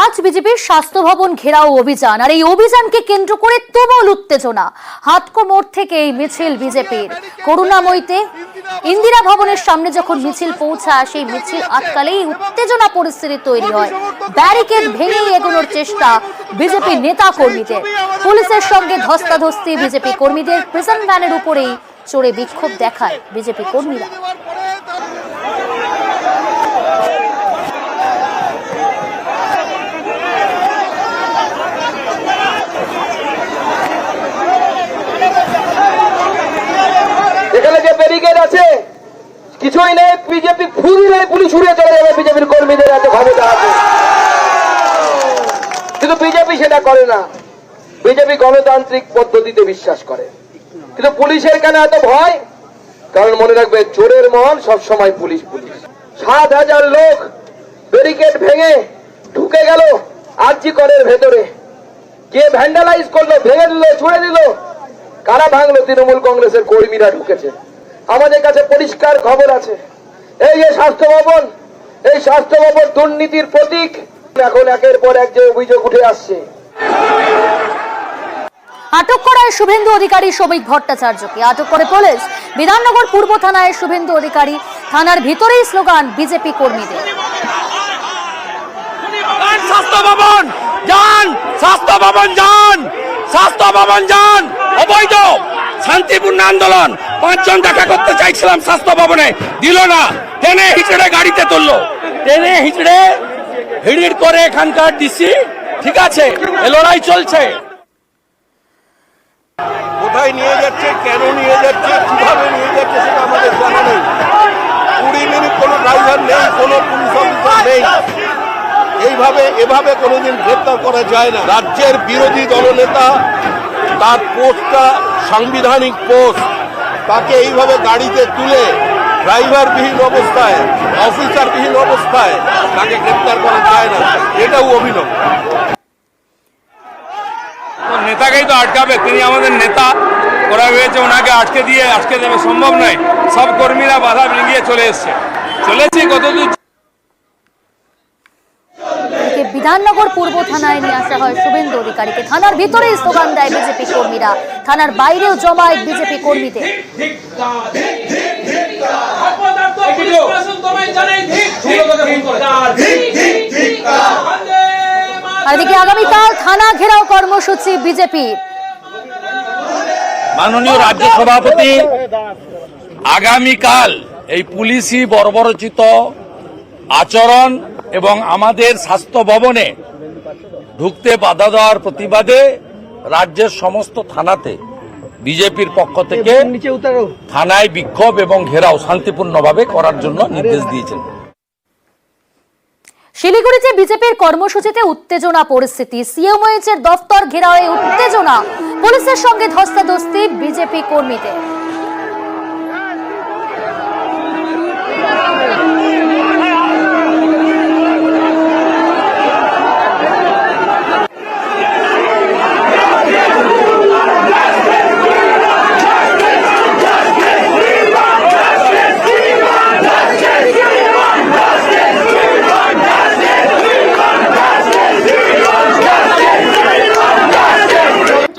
আজ বিজেপির স্বাস্থ্য ভবন ঘেরাও অভিযান, আর এই অভিযানকে কেন্দ্র করে তুমুল উত্তেজনা। হাটকো মোড় থেকে এই মিছিল বিজেপির করুণাময়ীতে ইন্দিরা ভবনের সামনে যখন মিছিল পৌঁছায়, সেই মিছিল আটকালেই উত্তেজনা পরিস্থিতি তৈরি হয়। ব্যারিকেড ভেঙে এগোনোর চেষ্টা বিজেপি নেতা কর্মীদের, পুলিশের সঙ্গে ধস্তাধস্তি বিজেপি কর্মীদের। প্রিজন ভ্যানের উপরেই চড়ে বিক্ষোভ দেখায় বিজেপি কর্মীরা। এখানে যে ব্যারিকেড আছে কিছুই নেই, বিজেপি ফুরি নেই, পুলিশ উড়ে চলে যাবে। বিজেপির কর্মীদের এত ক্ষমতা আছে, কিন্তু বিজেপি সেটা করে না। বিজেপি গণতান্ত্রিক পদ্ধতিতে বিশ্বাস করে, কিন্তু পুলিশের কেন এত ভয়? কারণ মনে রাখবে, চোরের মহল সবসময় পুলিশ। ৭,০০০ লোক ব্যারিকেড ভেঙে ঢুকে গেল আরজি করের ভেতরে। কে ভ্যান্ডালাইজ করলো, ভেঙে দিল, ছুড়ে দিল? কারা ভাঙলো? তৃণমূল কংগ্রেসের কর্মীরা ঢুকেছে। আমাদের কাছে পরিষ্কার খবর আছে। এই যে স্বাস্থ্য ভবন, এই স্বাস্থ্য ভবন দুর্নীতির প্রতীক। এখন একের পর এক যে অভিযোগ উঠে আসছে। আটক করায় শুভেন্দু অধিকারী, শ্রমিক ভট্টাচার্যকে আটক করে পুলিশ। বিধাননগর পূর্ব থানায় শুভেন্দু অধিকারী, থানার ভিতরেই স্লোগান বিজেপি কর্মীদের। স্বাস্থ্য ভবন যান, স্বাস্থ্য ভবন যান, স্বাস্থ্য ভবন যান। অবৈধ শান্তিপূর্ণ আন্দোলন। ৫ জন দেখা করতে চাইছিলাম স্বাস্থ্য ভবনে, দিল না। টেনে হিচড়ে গাড়িতে তুললো, টেনে হিচড়ে হিড়ির করে এখানকার ডিসি। ঠিক আছে, এ লড়াই চলছে। কোথায় নিয়ে যাচ্ছে, কেন নিয়ে যাচ্ছে, কিভাবে নিয়ে যাচ্ছে সেটা আমাদের জানা নেই। ২০ মিনিট কোনো ড্রাইভার নেই, কোনো পুলিশ অফিসার নেই। এভাবে কোনোদিন গ্রেপ্তার করা যায় না। রাজ্যের বিরোধী দলনেতা, তার পোস্টটা সাংবিধানিক পোস্ট, তাকে এইভাবে গাড়িতে তুলে ড্রাইভারবিহীন অবস্থায়, অফিসারবিহীন অবস্থায় তাকে গ্রেপ্তার করা যায় না। এটাও অভিনব। নেতাকেই তো আটকাবে, তিনি আমাদের নেতা। ওরা হয়েছে ওনাকে আটকে দেবে সম্ভব নয়। সব কর্মীরা বাধা ভেঙে চলেছি কতদূর। বিধাননগর পূর্ব থানায় নিয়ে আসা হয় শুভেন্দু অধিকারীকে। থানার ভিতরেই স্লোগান দেয় বিজেপি কর্মীরা, থানার বাইরেও জমায়েত বিজেপি কর্মীদের। এদিকে আগামীকাল থানা ঘেরাও কর্মসূচি বিজেপির। মাননীয় রাজ্য সভাপতি আগামীকাল এই পুলিশি বর্বরোচিত আচরণ এবং আমাদের স্বাস্থ্য ভবনে ঢুকতে বাধা দেওয়ার প্রতিবাদে রাজ্যের সমস্ত থানাতে বিজেপির পক্ষ থেকে থানায় বিক্ষোভ এবং ঘেরাও শান্তিপূর্ণভাবে করার জন্য নির্দেশ দিয়েছেন। শিলিগুড়িতে বিজেপির কর্মসূচিতে উত্তেজনা পরিস্থিতি। সিএমওএইচ এর দফতর ঘেরাওয়ে উত্তেজনা, পুলিশের সঙ্গে ধস্তাধস্তি বিজেপি কর্মীদের।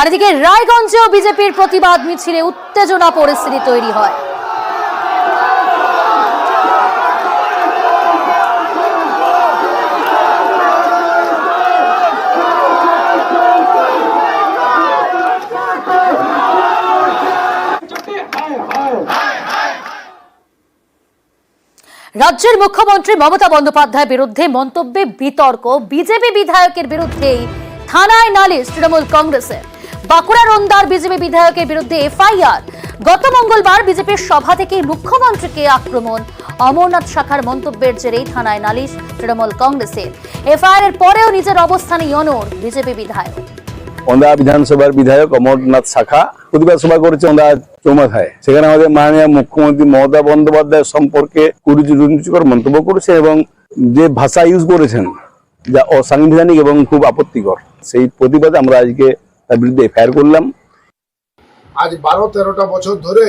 আর এদিকে রায়গঞ্জেও বিজেপির প্রতিবাদ মিছিলে উত্তেজনা পরিস্থিতি তৈরি হয়। রাজ্যের মুখ্যমন্ত্রী মমতা বন্দ্যোপাধ্যায়ের বিরুদ্ধে মন্তব্যে বিতর্ক। বিজেপি বিধায়কের বিরুদ্ধেই থানায় নালিশ তৃণমূল কংগ্রেসের। বাঁকুড়ার ওন্দার বিজেপি বিধায়কের বিরুদ্ধে এফআইআর। গত মঙ্গলবার বিজেপির সভা থেকে মুখ্যমন্ত্রীকে আক্রমণ। অমরনাথ শাখার মন্তব্যের জেরেই থানায় নালিশ তৃণমূল কংগ্রেসের। এফআইআর এর পরেও নিজের অবস্থানে অনড় বিজেপি বিধায়ক। ওন্দা বিধানসভার বিধায়ক অমরনাথ শাখা প্রতিবাদ সভা করেছে ওন্দা চৌমাথায়। সেখানে আমাদের মাননীয় মুখ্যমন্ত্রী মমতা বন্দ্যোপাধ্যায় সম্পর্কে কুরুচিকর মন্তব্য করেছে এবং যে ভাষা ইউজ করেছেন যা অসাংবিধানিক এবং খুব আপত্তিকর। সেই প্রতিবাদে আমরা আজকে তার বিরুদ্ধে এফআইআর করলাম। আজ 12-13টা বছর ধরে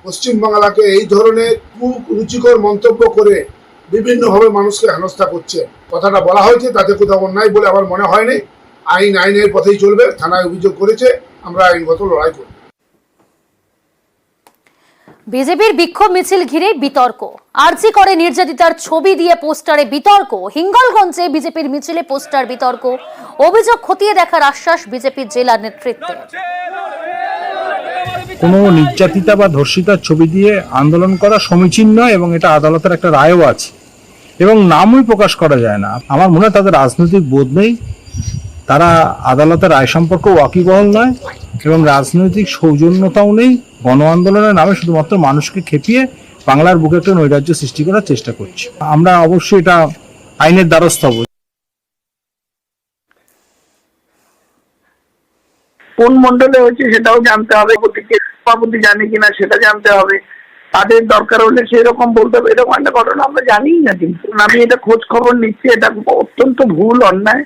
পশ্চিমবাংলাকে এই ধরনের কুরুচিকর মন্তব্য করে বিভিন্নভাবে মানুষকে হেনস্থা করছে। কথাটা বলা হয়েছে, তাতে কোথাও অন্যায় বলে আমার মনে হয়নি। আইনের পথেই চলবে। থানায় অভিযোগ করেছে, আমরা আইনগত লড়াই করব। বিজেপির বিক্ষোভ মিছিল ঘিরে বিতর্ক। আরজি করে নির্যাতিতার ছবি দিয়ে পোস্টারে বিতর্ক। হিঙ্গলগঞ্জে বিজেপির মিছিলে পোস্টার বিতর্ক। অভিযোগ খতিয়ে দেখার আশ্বাস বিজেপির জেলা নেতৃত্বের। কোনো নির্যাতিতা বা ধর্ষিতার ছবি দিয়ে আন্দোলন করা সমীচীন নয় এবং এটা আদালতের একটা রায়ও আছে এবং নামই প্রকাশ করা যায় না। আমার মনে হয় তাদের রাজনৈতিক বোধ নেই, তারা আদালতের রায় সম্পর্কে ওয়াকিবহাল নয় এবং রাজনৈতিক সৌজন্যতাও নেই। গণ আন্দোলনের নামে শুধুমাত্র মানুষকে খেপিয়ে বাংলার বুকে একটা নৈরাজ্য সৃষ্টি করার চেষ্টা করছে। আমরা অবশ্যই এটা আইনের দ্বারস্থ হব। কোন মন্ডলে হয়েছে সেটাও জানতে হবে, সভাপতি জানে কিনা সেটা জানতে হবে। তাদের দরকার হলে সেই রকম বলতে হবে। এরকম একটা ঘটনা আমরা জানিই না, কিন্তু আমি এটা খোঁজ খবর নিচ্ছি। এটা অত্যন্ত ভুল, অন্যায়।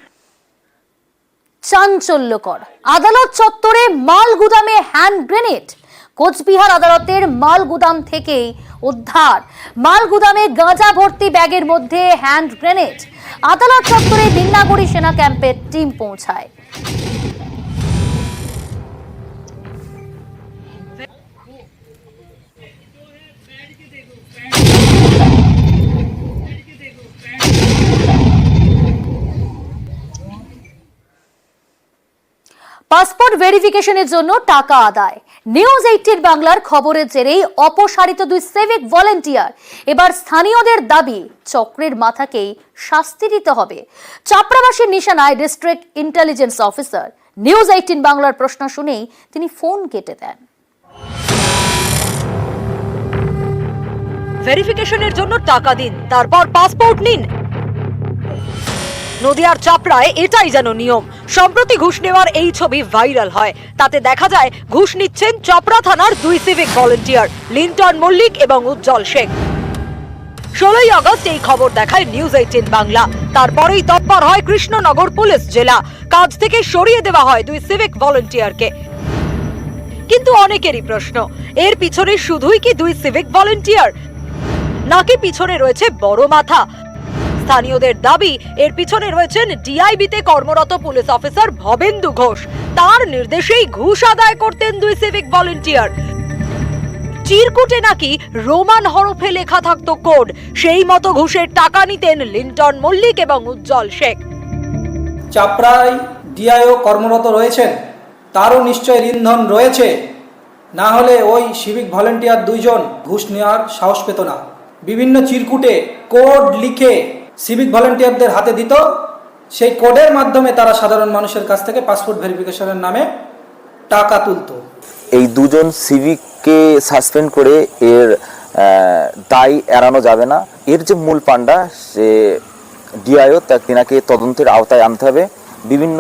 চাঞ্চল্যকর। আদালত চত্বরে মাল গুদামে হ্যান্ড গ্রেনেড। কোচবিহার আদালতের মাল গুদাম থেকেই উদ্ধার। মাল গুদামে গাঁজা ভর্তি ব্যাগের মধ্যে হ্যান্ড গ্রেনেড। আদালত চত্বরে বিন্নাগুড়ি সেনা ক্যাম্পের টিম পৌঁছায়। পাসপোর্ট ভেরিফিকেশনের জন্য টাকা আদায়। নিউজ 18 বাংলার খবরের জেরেই অপসারিত 2 সিভিক ভলেন্টিয়ার। এবার স্থানীয়দের দাবি চক্রের মাথাকেই শাস্তি দিতে হবে। চাপড়াবাসীর নিশানায় ডিস্ট্রিক্ট ইন্টেলিজেন্স অফিসার। নিউজ 18 বাংলার প্রশ্ন শুনেই তিনি ফোন কেটে দেন। ভেরিফিকেশনের জন্য টাকা দিন, তারপর পাসপোর্ট নিন। নদিয়ার চাপড়ায় এটাই যেন নিয়ম। সম্প্রতি ঘুষ নেওয়ার এই ছবি ভাইরাল হয়। তাতে দেখা যায় ঘুষ নিচ্ছেন চাপড়া থানার 2 সিভিক ভলেন্টিয়ার, লিন্টন মল্লিক এবং উজ্জ্বল শেখ। 16ই আগস্ট এই খবর দেখায় নিউজ 18 বাংলা। তারপরেই তৎপর হয় কৃষ্ণনগর পুলিশ জেলা। কাজ থেকে সরিয়ে দেওয়া হয় 2 সিভিক ভলেন্টিয়ারকে। কিন্তু অনেকেরই প্রশ্ন, এর পিছনে শুধুই কি 2 সিভিক ভলেন্টিয়ার, নাকি পিছনে রয়েছে বড় মাথা? স্থানীয়দের দাবি এর পিছনে রয়েছেন ডিআইবিতে কর্মরত পুলিশ অফিসার ভবেন্দু ঘোষ। তার নির্দেশেই ঘুষ আদায় করতেন 2 সিভিক ভলেন্টিয়ার। চিরকুটে নাকি রোমান হরফে লেখা থাকতো কোড। সেই মতো ঘুষের টাকা নিতেন লিন্টন মল্লিক এবং উজ্জ্বল শেখ। চাপড়ায় ডিআইও কর্মরত রয়েছেন, তারও নিশ্চয় ইন্ধন রয়েছে, না হলে ওই সিভিক ভলেন্টিয়ার 2 জন ঘুষ নেওয়ার সাহস পেত না। বিভিন্ন চিরকুটে কোড লিখে সিভিক ভলেন্টিয়ারদের হাতে দিত। সেই কোডের মাধ্যমে তারা সাধারণ মানুষের কাছ থেকে পাসপোর্ট ভেরিফিকেশনের নামে টাকা তুলত। এই 2 জন সিভিককে সাসপেন্ড করে এর দায় এড়ানো যাবে না। এর যে মূল পান্ডা, সে ডিআইও, তিনাকে তদন্তের আওতায় আনতে হবে। বিভিন্ন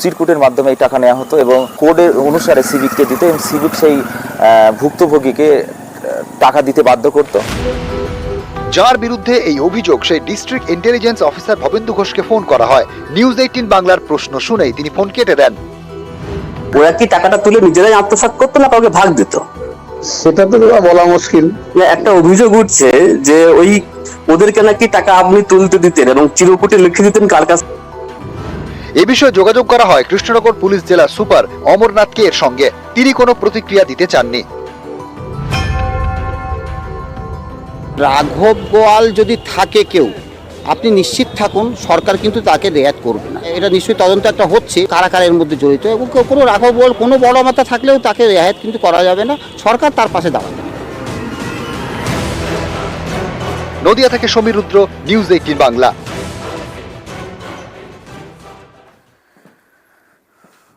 চিরকুটের মাধ্যমে এই টাকা নেওয়া হতো এবং কোডের অনুসারে সিভিককে দিত এবং সিভিক সেই ভুক্তভোগীকে টাকা দিতে বাধ্য করত। যার বিরুদ্ধে এই অভিযোগ, সেই ডিস্ট্রিক্ট ইন্টেলিজেন্স অফিসার ভবেন্দু ঘোষকে ফোন করা হয়। নিউজ 18 বাংলার প্রশ্ন শুনেই তিনি ফোন কেটে দেন। ওরা কি টাকাটা তুলে নিজেরাই আত্মসাৎ করতো না কাউকে ভাগ দিত? সেটা তো বলা মুশকিল। একটা অভিযোগ উঠছে যে ওই ওদেরকে নাকি টাকা আপনি তুলতে দিতেন এবং চিরকুটে লিখে দিতেন কার কাছে। এ বিষয়ে যোগাযোগ করা হয় কৃষ্ণনগর পুলিশ জেলা সুপার অমরনাথকে এর সঙ্গে। তিনি কোনো প্রতিক্রিয়া দিতে চাননি। রাঘব গোয়াল যদি থাকে কেউ, আপনি নিশ্চিত থাকুন সরকার কিন্তু তাকে রেয়াত করবে না। এটা নিশ্চয়ই তদন্ত একটা হচ্ছে, কারা কারা এর মধ্যে জড়িত, এবং কোনো রাঘব গোয়াল কোনো বড় মাথা থাকলেও তাকে রেহাত কিন্তু করা যাবে না। সরকার তার পাশে দাঁড়াবে। নদিয়া থেকে সমীর রুদ্র, নিউজ 18 বাংলা।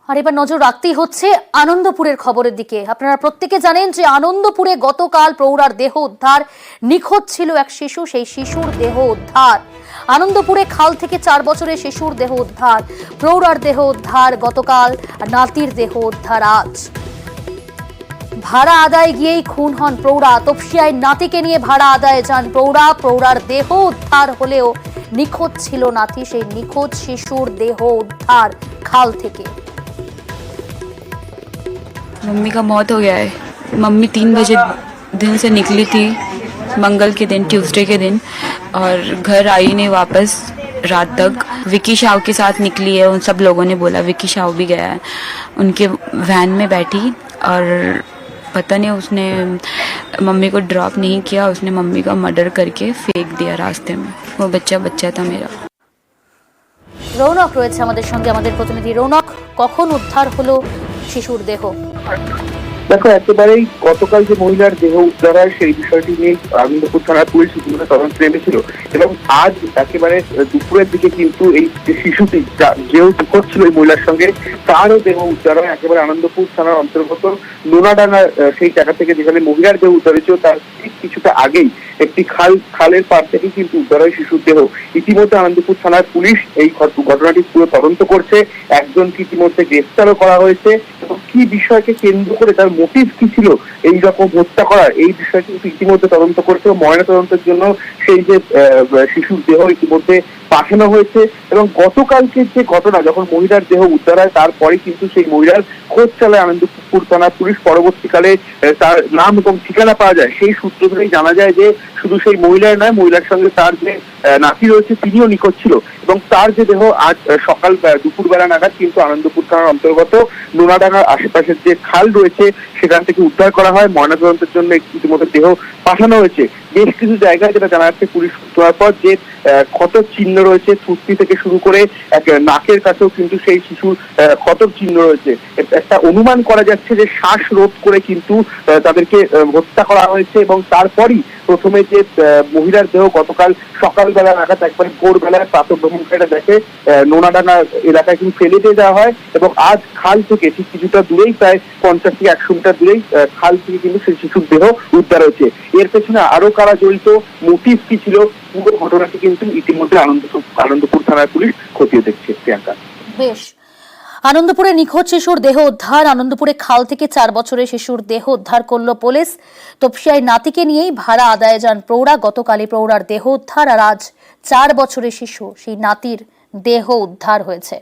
আর এবার নজর রাখতেই হচ্ছে আনন্দপুরের খবরের দিকে। আপনারা প্রত্যেকে জানেন যে আনন্দপুরে গতকাল প্রৌঢ়ার দেহ উদ্ধার। নিখোঁজ ছিল এক শিশু, সেই শিশুর দেহ উদ্ধার। আনন্দপুরে খাল থেকে 4 বছরের শিশুর দেহ উদ্ধার। প্রৌঢ়ার দেহ উদ্ধার গতকাল, নাতির দেহ উদ্ধার আজ। ভাড়া আদায় গিয়েই খুন হন প্রৌঢ়া। তপসিয়ায় নাতিকে নিয়ে ভাড়া আদায়ে যান প্রৌঢ়া। প্রৌঢ়ার দেহ উদ্ধার হলেও নিখোঁজ ছিল নাতি। সেই নিখোঁজ শিশুর দেহ উদ্ধার খাল থেকে। मम्मी का मौत हो गया है। मम्मी 3 बजे दिन से निकली थी, मंगल के दिन, ट्यूसडे के दिन। और घर आई नहीं वापस रात तक। विकी शाह के साथ निकली है, उन सब लोगों ने बोला विकी शाह भी गया है। उनके वैन में बैठी और पता नहीं उसने मम्मी को ड्रॉप नहीं किया, उसने मम्मी का मर्डर करके फेंक दिया रास्ते में। वो बच्चा था मेरा। রৌনক রয়েছে আমাদের সঙ্গে, আমাদের প্রতিনিধি রৌনক। কখন উদ্ধার হলো শিশুর দেহ? দেখো, একেবারেই গতকাল যে মহিলার দেহ উদ্ধার হয় সেই বিষয়টি নিয়ে আনন্দপুর থানার পুলিশ ইতিমধ্যে তদন্ত নেমেছিল এবং আজ একেবারে দুপুরের দিকে কিন্তু এই যে শিশুটি যেও নিখোঁজ ছিল এই মহিলার সঙ্গে তারও দেহ উদ্ধার হয় একেবারে আনন্দপুর থানার অন্তর্গত নোনাডাঙ্গা সেই জায়গা থেকে, যেখানে মহিলার দেহ উদ্ধার হয়েছিল তার ঠিক কিছুটা আগেই একটি খালের পাড় থেকে কিন্তু উদ্ধার হয় শিশুর দেহ। ইতিমধ্যে আনন্দপুর থানার পুলিশ এই ঘটনাটি পুরো তদন্ত করছে, একজনকে ইতিমধ্যে গ্রেফতারও করা হয়েছে এবং কি বিষয়কে কেন্দ্র করে তার মোটিভ কি ছিল এই রকম হত্যা করার এই বিষয়টি কিন্তু ইতিমধ্যে তদন্ত করছে এবং ময়না তদন্তের জন্য সেই যে শিশুর দেহ ইতিমধ্যে পাঠানো হয়েছে। এবং গতকালকে যে ঘটনা, যখন মহিলার দেহ উদ্ধার হয় তারপরে কিন্তু সেই মহিলার খোঁজ চালায় আনন্দপুর থানা পুলিশ। পরবর্তীকালে তার নাম এবং ঠিকানা পাওয়া যায়, সেই সূত্র ধরেই জানা যায় যে শুধু সেই মহিলার নয়, মহিলার সঙ্গে তার যে নাতি রয়েছে তিনিও নিখোঁজ ছিল এবং তার যে দেহ আজ সকাল দুপুরবেলা নাগাদ কিন্তু আনন্দপুর থানার অন্তর্গত নোনাডাঙ্গার আশেপাশের যে খাল রয়েছে সেখান থেকে উদ্ধার করা হয়। ময়নাতদন্তের জন্য ইতিমধ্যে দেহ পাঠানো হয়েছে। বেশ কিছু জায়গায় যেটা জানা যাচ্ছে পুলিশ সূত্রের পর যে ক্ষতর চিহ্ন রয়েছে, থুতনি থেকে শুরু করে নাকের কাছেও কিন্তু সেই শিশুর ক্ষতর চিহ্ন রয়েছে। একটা অনুমান করা যাচ্ছে যে শ্বাসরোধ করে কিন্তু তাদেরকে হত্যা করা হয়েছে এবং তারপরই প্রথমে যে মহিলার দেহ গতকাল সকালবেলা নাগাদ একবারে ভোরবেলায় প্রাতঃভ্রমণকারীরা দেখে নোনাডাঙ্গা এলাকায় কিন্তু ফেলে দিয়ে দেওয়া হয় এবং আজ খাল থেকে ঠিক কিছুটা দূরেই, প্রায় 50 থেকে 100 মিটার দূরেই খাল থেকে কিন্তু সেই শিশুর দেহ উদ্ধার হয়েছে। এর পেছনে আরো কারা জড়িত, মোটিভ কি ছিল, পুরো ঘটনাটি কিন্তু ইতিমধ্যে আনন্দপুর থানার পুলিশ খতিয়ে দেখছে। প্রিয়াঙ্কা, বেশ। আনন্দপুরে নিখোঁজ শিশুর দেহ উদ্ধার। আনন্দপুরে খাল থেকে 4 বছরের শিশুর দেহ উদ্ধার করলো পুলিশ। তপসিয়ায় নাতিকে নিয়েই ভাড়া আদায়ে যান প্রৌঢ়া। গতকালই প্রৌঢ়ার দেহ উদ্ধার আর আজ 4 বছরের শিশু সেই নাতির দেহ উদ্ধার হয়েছে।